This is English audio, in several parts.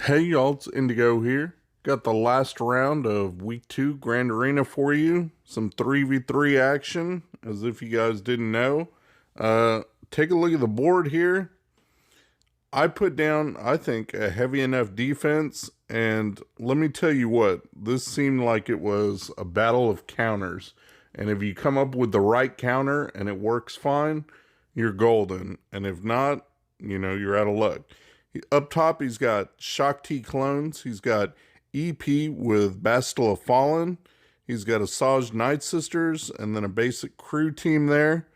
Hey y'all, it's Indigo here. Got the last round of week 2 Grand Arena for you. Some 3v3 action, as if you guys didn't know. Take a look at the board here. I put down, I think, a heavy enough defense, and let me tell you what, this seemed like it was a battle of counters. And if you come up with the right counter and it works fine, you're golden. And if not, you're out of luck. Up top, he's got Shakti clones. He's got EP with Bastila Fallen. He's got Asajj Nightsisters, and then a basic crew team there.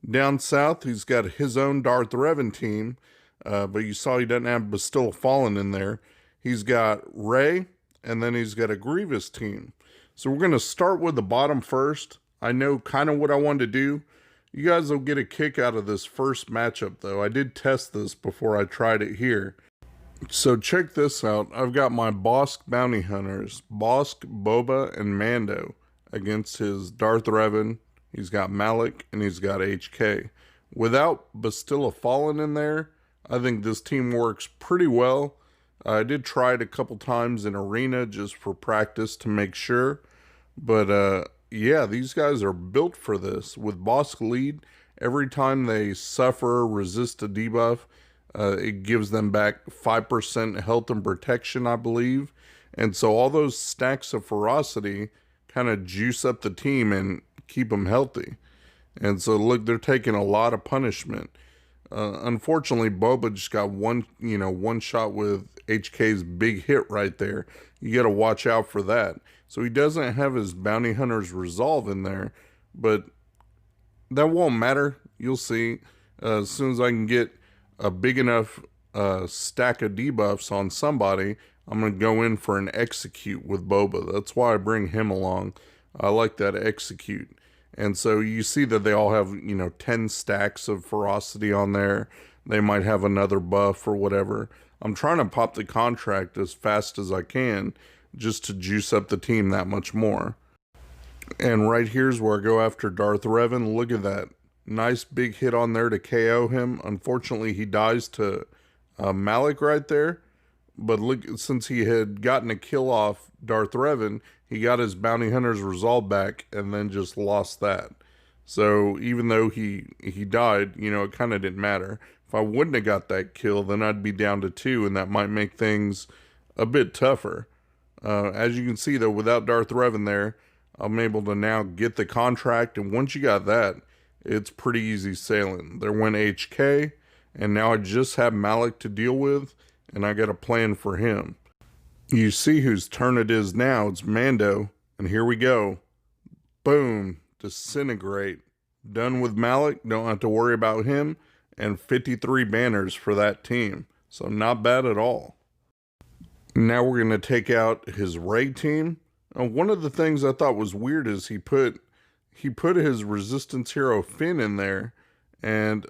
Down south, he's got his own Darth Revan team, but you saw he doesn't have Bastila Fallen in there. He's got Rey, and then he's got a Grievous team. So we're going to start with the bottom first. I know kind of what I wanted to do. You guys will get a kick out of this first matchup, though. I did test this before I tried it here. So check this out. I've got my Bossk bounty hunters, Bossk, Boba, and Mando, against his Darth Revan. He's got Malak, and he's got HK. Without Bastila Fallen in there, I think this team works pretty well. I did try it a couple times in Arena just for practice to make sure. But, yeah, these guys are built for this. With Bossk lead, every time they suffer, resist a debuff, it gives them back 5% health and protection, I believe. And so all those stacks of ferocity kind of juice up the team and keep them healthy. And so, look, they're taking a lot of punishment. Unfortunately, Boba just got one shot with HK's big hit right there. You got to watch out for that. So he doesn't have his bounty hunter's resolve in there, but that won't matter. You'll see. As soon as I can get a big enough stack of debuffs on somebody, I'm going to go in for an execute with Boba. That's why I bring him along. I like that execute. And so you see that they all have, 10 stacks of ferocity on there. They might have another buff or whatever. I'm trying to pop the contract as fast as I can just to juice up the team that much more. And right here's where I go after Darth Revan. Look at that. Nice big hit on there to KO him. Unfortunately, he dies to Malak right there. But look, since he had gotten a kill off Darth Revan, he got his bounty hunter's resolve back and then just lost that. So even though he died, it kind of didn't matter. If I wouldn't have got that kill, then I'd be down to 2, and that might make things a bit tougher. As you can see, though, without Darth Revan there, I'm able to now get the contract, and once you got that, it's pretty easy sailing. There went HK, and now I just have Malak to deal with, and I got a plan for him. You see whose turn it is now. It's Mando, and here we go. Boom. Disintegrate. Done with Malak. Don't have to worry about him, and 53 banners for that team. So not bad at all. Now we're going to take out his Rey team. One of the things I thought was weird is he put his resistance hero Finn in there, and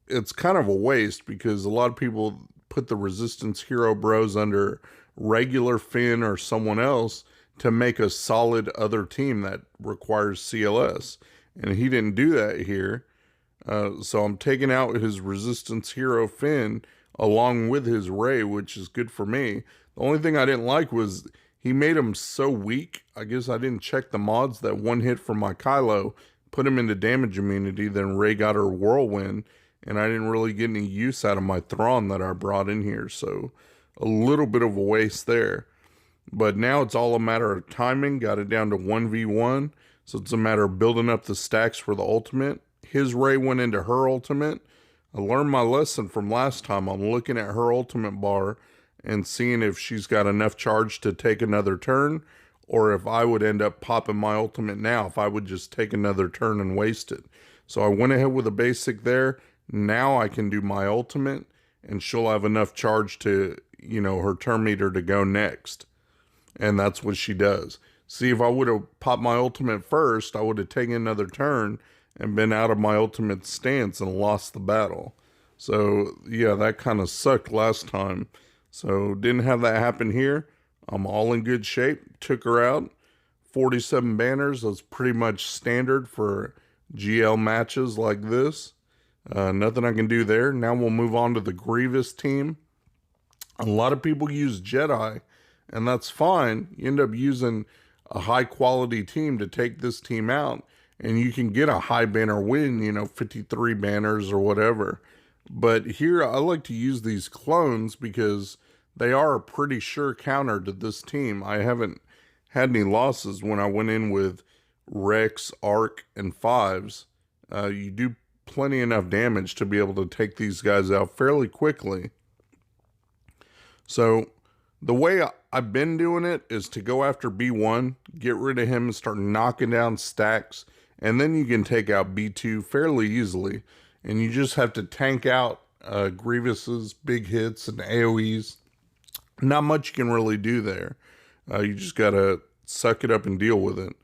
it's kind of a waste because a lot of people put the resistance hero bros under regular Finn or someone else to make a solid other team that requires CLS, and he didn't do that here. So I'm taking out his resistance hero Finn along with his Rey, which is good for me. The only thing I didn't like was he made him so weak. I guess I didn't check the mods that one hit from my Kylo put him into damage immunity. Then Rey got her whirlwind, and I didn't really get any use out of my Thrawn that I brought in here. So a little bit of a waste there. But now it's all a matter of timing. Got it down to 1v1. So it's a matter of building up the stacks for the ultimate. His Rey went into her ultimate. I learned my lesson from last time. I'm looking at her ultimate bar and seeing if she's got enough charge to take another turn, or if I would end up popping my ultimate now, if I would just take another turn and waste it. So I went ahead with a basic there. Now I can do my ultimate, and she'll have enough charge to, her turn meter to go next. And that's what she does. See, if I would have popped my ultimate first, I would have taken another turn and been out of my ultimate stance and lost the battle. So, yeah, that kind of sucked last time. So, didn't have that happen here. I'm all in good shape. Took her out. 47 banners. That's pretty much standard for GL matches like this. Nothing I can do there. Now we'll move on to the Grievous team. A lot of people use Jedi, and that's fine. You end up using a high quality team to take this team out, and you can get a high banner win, 53 banners or whatever. But here I like to use these clones because they are a pretty sure counter to this team. I haven't had any losses when I went in with Rex, Arc, and Fives. You do plenty enough damage to be able to take these guys out fairly quickly. So the way I've been doing it is to go after B1, get rid of him and start knocking down stacks, and then you can take out B2 fairly easily. And you just have to tank out Grievous's big hits and AoEs. Not much you can really do there. You just got to suck it up and deal with it.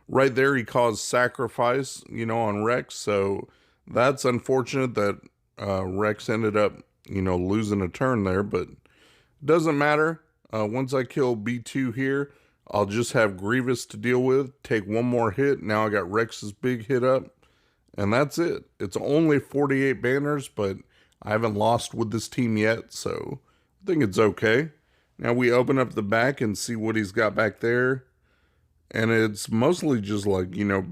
Right there, he caused sacrifice, on Rex. So that's unfortunate that Rex ended up, losing a turn there. But it doesn't matter. Once I kill B2 here, I'll just have Grievous to deal with. Take one more hit. Now I got Rex's big hit up. And that's it. It's only 48 banners, but I haven't lost with this team yet, so I think it's okay. Now we open up the back and see what he's got back there. And it's mostly just like,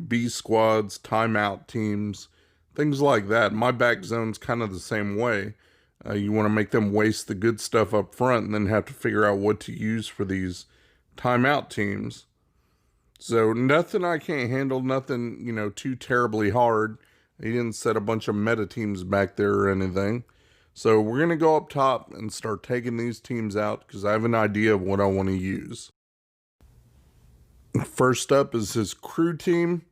B squads, timeout teams, things like that. My back zone's kind of the same way. You want to make them waste the good stuff up front and then have to figure out what to use for these timeout teams. So nothing I can't handle, nothing, too terribly hard. He didn't set a bunch of meta teams back there or anything. So we're going to go up top and start taking these teams out because I have an idea of what I want to use. First up is his crew team.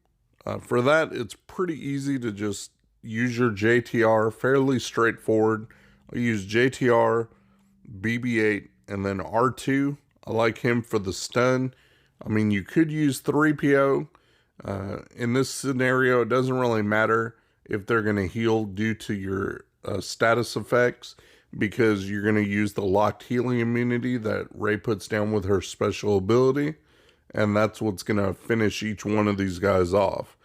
For that, it's pretty easy to just use your JTR, fairly straightforward. I'll use JTR, BB-8, and then R2. I like him for the stun. I mean, you could use 3PO. In this scenario, it doesn't really matter if they're going to heal due to your status effects because you're going to use the locked healing immunity that Rey puts down with her special ability, and that's what's going to finish each one of these guys off.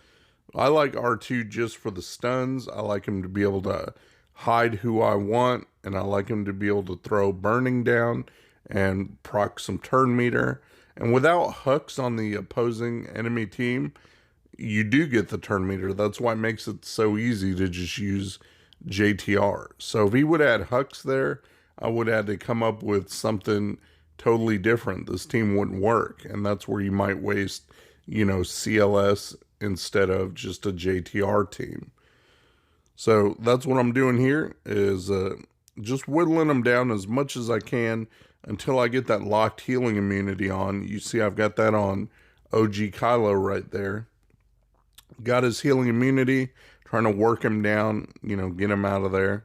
I like R2 just for the stuns. I like him to be able to hide who I want, and I like him to be able to throw burning down and proc some turn meter. And without Hux on the opposing enemy team, you do get the turn meter. That's why it makes it so easy to just use JTR. So if he would add Hux there, I would have to come up with something totally different. This team wouldn't work. And that's where you might waste, CLS instead of just a JTR team. So that's what I'm doing here is just whittling them down as much as I can until I get that locked healing immunity on. You see I've got that on OG Kylo right there. Got his healing immunity, trying to work him down, get him out of there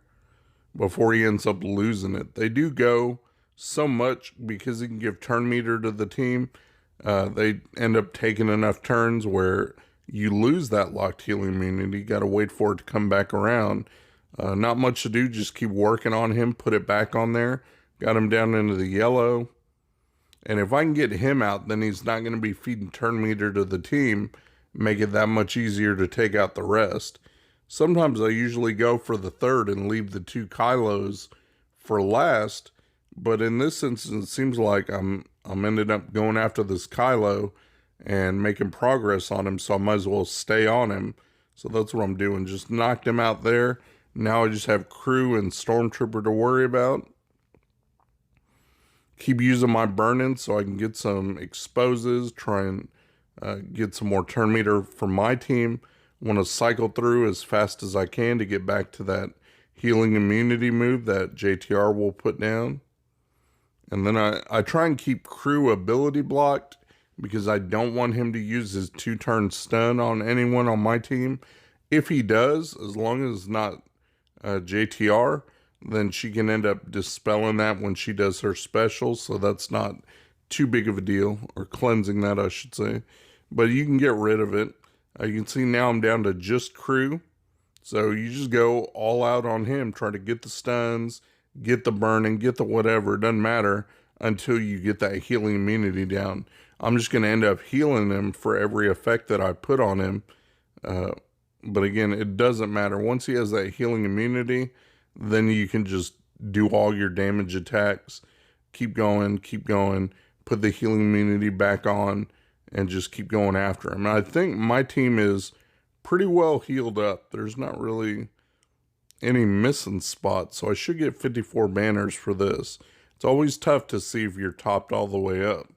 before he ends up losing it. They do go so much because he can give turn meter to the team. They end up taking enough turns where you lose that locked healing immunity. You got to wait for it to come back around. Not much to do, just keep working on him, put it back on there. Got him down into the yellow. And if I can get him out, then he's not going to be feeding turn meter to the team. Make it that much easier to take out the rest. Sometimes I usually go for the third and leave the two Kylos for last. But in this instance, it seems like I'm ended up going after this Kylo and making progress on him. So I might as well stay on him. So that's what I'm doing. Just knocked him out there. Now I just have crew and stormtrooper to worry about. Keep using my burn-in so I can get some exposes, try and get some more turn meter for my team. Want to cycle through as fast as I can to get back to that healing immunity move that JTR will put down. And then I try and keep crew ability blocked because I don't want him to use his 2-turn stun on anyone on my team. If he does, as long as it's not JTR, then she can end up dispelling that when she does her special. So that's not too big of a deal, or cleansing that, I should say. But you can get rid of it. You can see now I'm down to just crew. So you just go all out on him, try to get the stuns, get the burning, get the whatever. It doesn't matter until you get that healing immunity down. I'm just going to end up healing him for every effect that I put on him. But again, it doesn't matter. Once he has that healing immunity, then you can just do all your damage attacks. keep going, put the healing immunity back on, and just keep going after him. And I think my team is pretty well healed up. There's not really any missing spots, so I should get 54 banners for this. It's always tough to see if you're topped all the way up.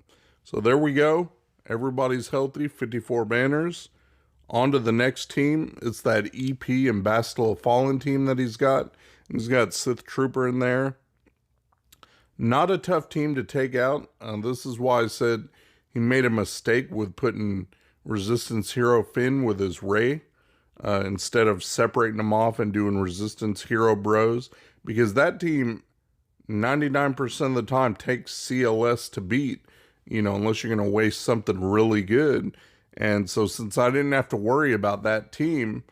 So there we go. Everybody's healthy, 54 banners. On to the next team. It's that EP and Bastille of Fallen team that he's got. He's got Sith Trooper in there. Not a tough team to take out. This is why I said he made a mistake with putting Resistance Hero Finn with his Rey. Instead of separating them off and doing Resistance Hero Bros. Because that team, 99% of the time, takes CLS to beat. You know, unless you're going to waste something really good. And so since I didn't have to worry about that team,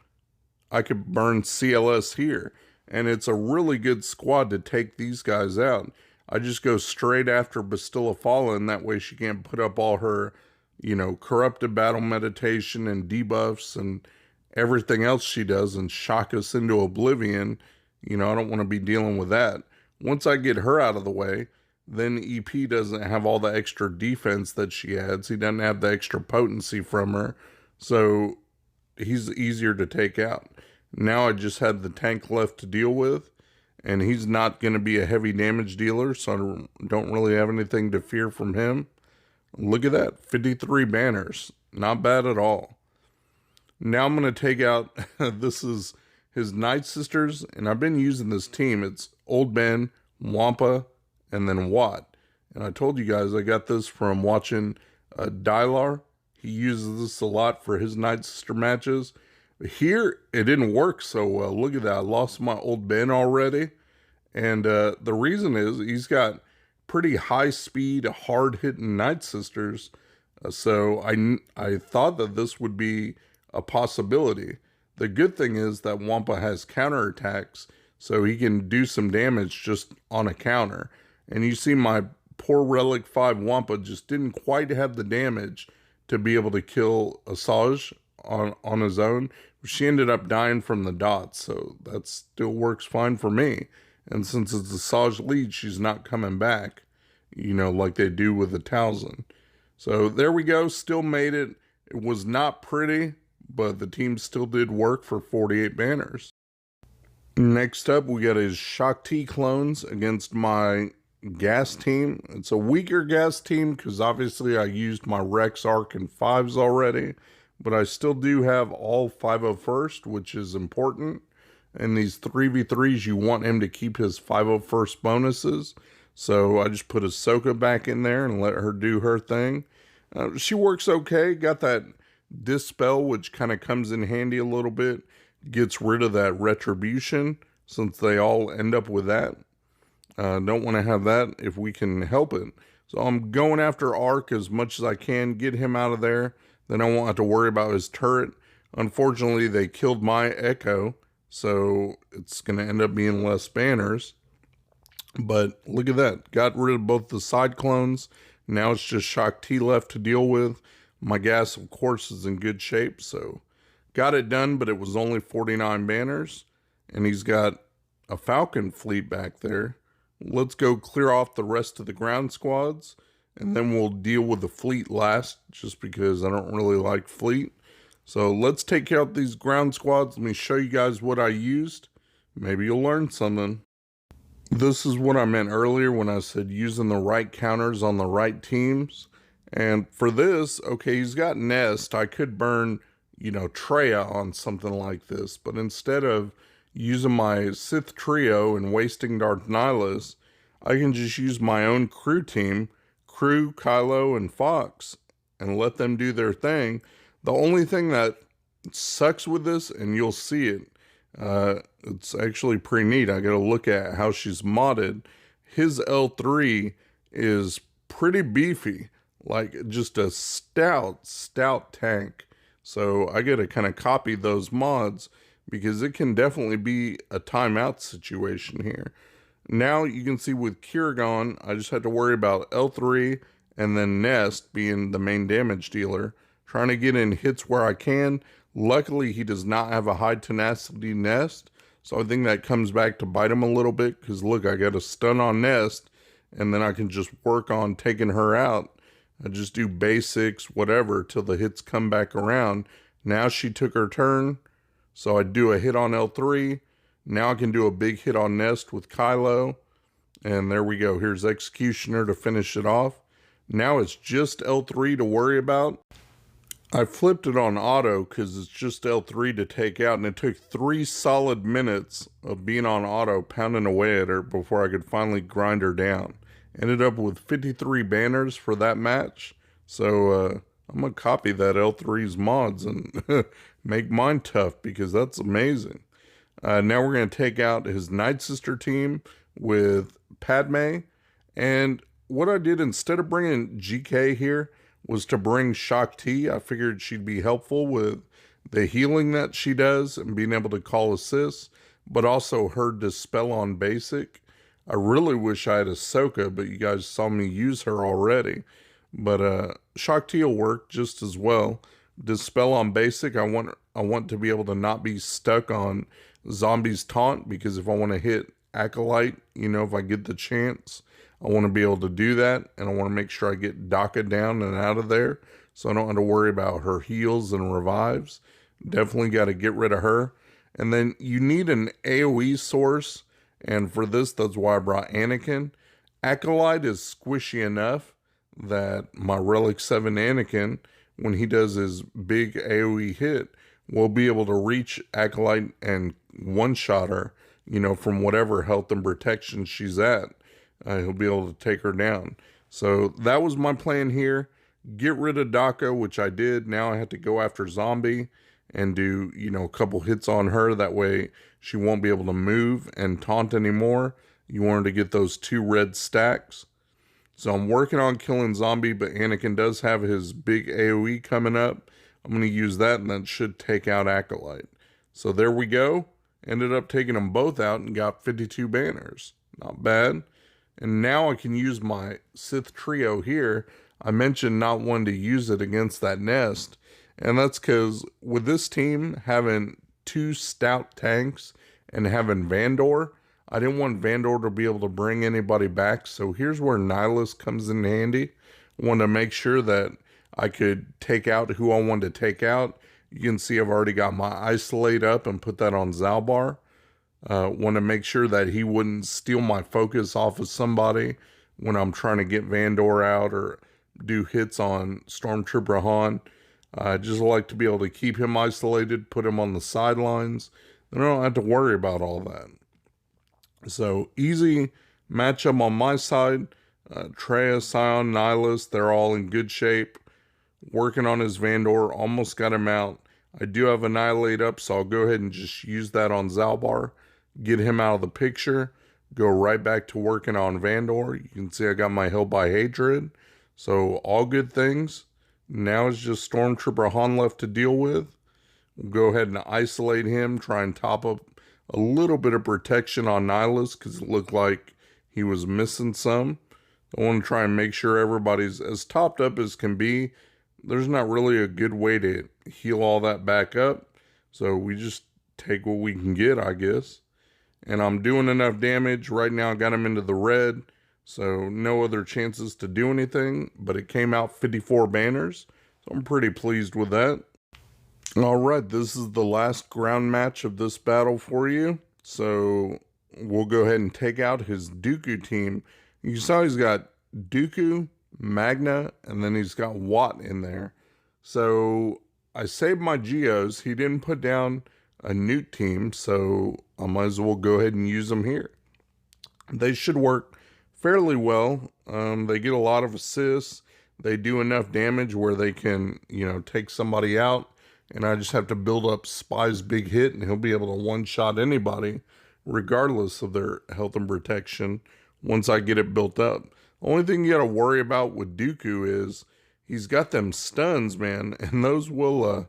I could burn CLS here. And it's a really good squad to take these guys out. I just go straight after Bastille of Fallen. That way she can't put up all her, you know, corrupted battle meditation and debuffs and everything else she does and shock us into oblivion. You know, I don't want to be dealing with that. Once I get her out of the way, then EP doesn't have all the extra defense that she adds. He doesn't have the extra potency from her. So he's easier to take out. Now I just had the tank left to deal with. And he's not going to be a heavy damage dealer. So I don't really have anything to fear from him. Look at that. 53 banners. Not bad at all. Now I'm going to take out, this is his Nightsisters, and I've been using this team. It's Old Ben, Wampa, and then Watt. And I told you guys I got this from watching Dylar. He uses this a lot for his Nightsister matches. But here, it didn't work so well. Look at that. I lost my Old Ben already. And the reason is he's got pretty high speed, hard-hitting Nightsisters. So I thought that this would be a possibility. The good thing is that Wampa has counterattacks, so he can do some damage just on a counter. And you see my poor Relic 5 Wampa just didn't quite have the damage to be able to kill Asajj on his own. She ended up dying from the dots, so that still works fine for me. And since it's Asajj lead, she's not coming back, you know, like they do with the Talzin. So there we go, still made it. It was not pretty, but the team still did work for 48 banners. Next up, we got his Shakti clones against my gas team. It's a weaker gas team because obviously I used my Rex, Arc, and 5s already. But I still do have all 501st, which is important. And these 3v3s, you want him to keep his 501st bonuses. So I just put Ahsoka back in there and let her do her thing. She works okay. Got that Dispel, which kind of comes in handy a little bit. Gets rid of that retribution, since they all end up with that. Don't want to have that if we can help it. So I'm going after Arc as much as I can. Get him out of there. Then I won't have to worry about his turret. Unfortunately, they killed my Echo, so it's going to end up being less banners. But look at that. Got rid of both the side clones. Now it's just Shakti left to deal with. My gas, of course, is in good shape, so got it done, but it was only 49 banners. And he's got a Falcon fleet back there. Let's go clear off the rest of the ground squads. And then we'll deal with the fleet last, just because I don't really like fleet. So let's take out these ground squads. Let me show you guys what I used. Maybe you'll learn something. This is what I meant earlier when I said using the right counters on the right teams. And for this, okay, he's got Nest. I could burn, you know, Traya on something like this. But instead of using my Sith trio and wasting Darth Nihilus, I can just use my own crew team. Crew, Kylo, and Fox, and let them do their thing. The only thing that sucks with this, and you'll see it, it's actually pretty neat. I gotta look at how she's modded. His L3 is pretty beefy, like just a stout tank. So I gotta kind of copy those mods because it can definitely be a timeout situation here. Now you can see with Kiragon, I just had to worry about L3 and then Nest being the main damage dealer. Trying to get in hits where I can. Luckily, he does not have a high tenacity Nest. So I think that comes back to bite him a little bit. Because look, I got a stun on Nest. and then I can just work on taking her out. I just do basics, whatever, till the hits come back around. Now she took her turn, so I do a hit on L3. Now I can do a big hit on Nest with Kylo, and there we go. Here's Executioner to finish it off. Now it's just L3 to worry about. I flipped it on auto because it's just L3 to take out, and it took 3 solid minutes of being on auto, pounding away at her before I could finally grind her down. Ended up with 53 banners for that match, so I'm going to copy that L3's mods and make mine tough because that's amazing. Now we're going to take out his Nightsister team with Padme, and what I did instead of bringing GK here was to bring Shakti. I figured she'd be helpful with the healing that she does and being able to call assists, but also her Dispel on basic. I really wish I had Ahsoka, but you guys saw me use her already. But Shakti will work just as well. Dispel on basic, I want to be able to not be stuck on Zombie's taunt, because if I want to hit Acolyte, you know, if I get the chance, I want to be able to do that, and I want to make sure I get Daka down and out of there, so I don't have to worry about her heals and revives. Definitely got to get rid of her. And then you need an AoE source, and for this, that's why I brought Anakin. Acolyte is squishy enough that my Relic 7 Anakin, when he does his big AoE hit, will be able to reach Acolyte and one-shot her, you know, from whatever health and protection she's at. He'll be able to take her down. So that was my plan here. Get rid of Daka, which I did. Now I have to go after Zombie and do, you know, a couple hits on her. That way she won't be able to move and taunt anymore. You want her to get those 2 red stacks. So I'm working on killing Zombie, but Anakin does have his big AoE coming up. I'm going to use that, and that should take out Acolyte. So there we go. Ended up taking them both out and got 52 banners. Not bad. And now I can use my Sith trio here. I mentioned not wanting to use it against that Nest. And that's because with this team having 2 stout tanks and having Vandor, I didn't want Vandor to be able to bring anybody back. So here's where Nihilus comes in handy. I wanted to make sure that I could take out who I wanted to take out. You can see I've already got my Isolate up and put that on Zalbar. Want to make sure that he wouldn't steal my focus off of somebody when I'm trying to get Vandor out or do hits on Stormtrooper Han. I just like to be able to keep him isolated, put him on the sidelines. Then I don't have to worry about all that. So easy matchup on my side. Traya, Scion, Nihilus, they're all in good shape. Working on his Vandor, almost got him out. I do have Annihilate up, so I'll go ahead and just use that on Zalbar. Get him out of the picture. Go right back to working on Vandor. You can see I got my Hell by Hatred. So all good things. Now it's just Stormtrooper Han left to deal with. We'll go ahead and isolate him. Try and top up a little bit of protection on Nihilus because it looked like he was missing some. I want to try and make sure everybody's as topped up as can be. There's not really a good way to heal all that back up. So we just take what we can get, I guess. And I'm doing enough damage. Right now I got him into the red. So no other chances to do anything. But it came out 54 banners. So I'm pretty pleased with that. Alright, this is the last ground match of this battle for you. So we'll go ahead and take out his Dooku team. You saw he's got Dooku, Magna, and then he's got Watt in there. So I saved my Geos. He didn't put down a Newt team, so I might as well go ahead and use them here. They should work fairly well. They get a lot of assists. They do enough damage where they can, you know, take somebody out. And I just have to build up Spy's big hit, and he'll be able to one-shot anybody, regardless of their health and protection, once I get it built up. The only thing you got to worry about with Dooku is he's got them stuns, man, and those will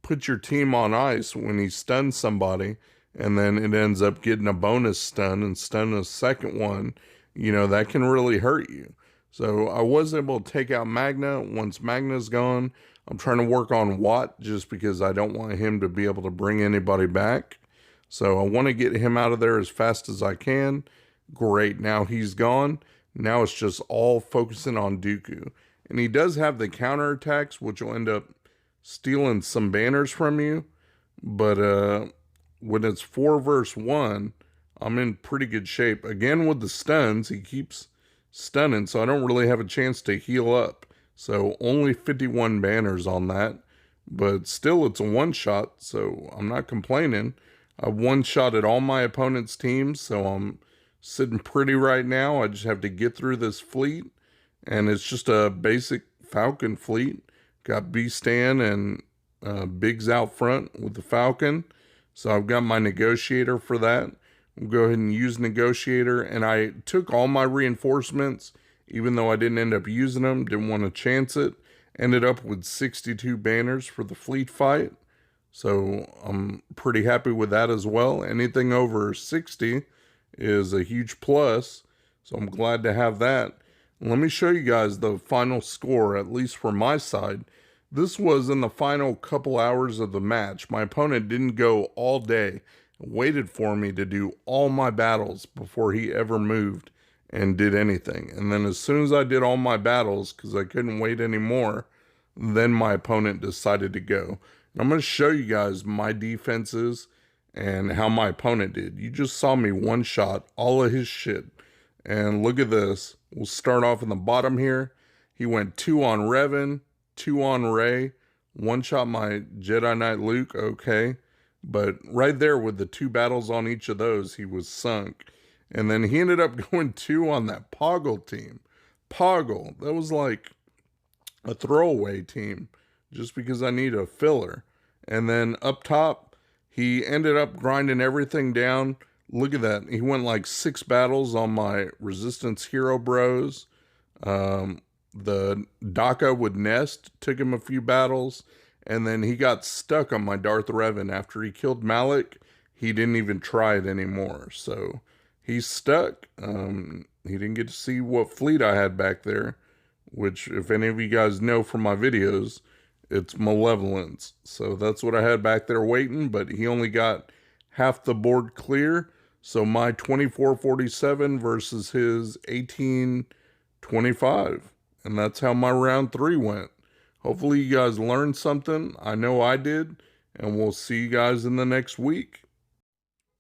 put your team on ice when he stuns somebody, and then it ends up getting a bonus stun and stun a second one. You know, that can really hurt you. So I was able to take out Magna. Once Magna's gone, I'm trying to work on Watt just because I don't want him to be able to bring anybody back. So I want to get him out of there as fast as I can. Great, now he's gone. Now it's just all focusing on Dooku. And he does have the counterattacks, which will end up stealing some banners from you. But when it's 4 versus 1, I'm in pretty good shape. Again, with the stuns, he keeps stunning, so I don't really have a chance to heal up. So only 51 banners on that. But still, it's a one-shot, so I'm not complaining. I've one-shotted all my opponent's teams, so I'm sitting pretty right now. I just have to get through this fleet, and it's just a basic Falcon fleet. Got B-Stan and Biggs out front with the Falcon, so I've got my Negotiator for that. We'll go ahead and use Negotiator, and I took all my reinforcements, even though I didn't end up using them, didn't want to chance it. Ended up with 62 banners for the fleet fight, so I'm pretty happy with that as well. Anything over 60 is a huge plus, so I'm glad to have that. Let me show you guys the final score, at least for my side. This was in the final couple hours of the match. My opponent didn't go all day, waited for me to do all my battles before he ever moved and did anything. And then as soon as I did all my battles, because I couldn't wait anymore, then my opponent decided to go. And I'm going to show you guys my defenses and how my opponent did. You just saw me one-shot all of his shit. And look at this. We'll start off in the bottom here. He went 2 on Revan, 2 on Rey, one-shot my Jedi Knight Luke, okay. But right there with the 2 battles on each of those, he was sunk. And then he ended up going 2 on that Poggle team. Poggle, that was like a throwaway team just because I need a filler. And then up top, he ended up grinding everything down. Look at that. He went like 6 battles on my Resistance Hero Bros. The Daka with Nest took him a few battles. And then he got stuck on my Darth Revan. After he killed Malik, he didn't even try it anymore. So he's stuck. He didn't get to see what fleet I had back there, which if any of you guys know from my videos, it's Malevolence. So that's what I had back there waiting, but he only got half the board clear. So my 2447 versus his 1825. And that's how my round 3 went. Hopefully you guys learned something. I know I did. And we'll see you guys in the next week.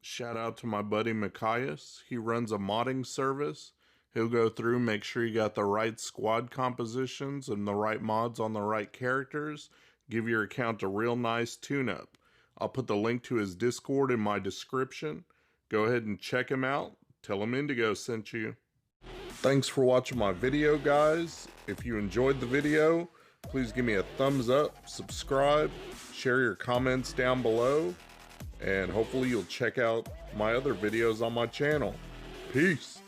Shout out to my buddy Mikayas. He runs a modding service. He'll go through, make sure you got the right squad compositions and the right mods on the right characters. Give your account a real nice tune-up. I'll put the link to his Discord in my description. Go ahead and check him out. Tell him Indigo sent you. Thanks for watching my video, guys. If you enjoyed the video, please give me a thumbs up, subscribe, share your comments down below, and hopefully you'll check out my other videos on my channel. Peace.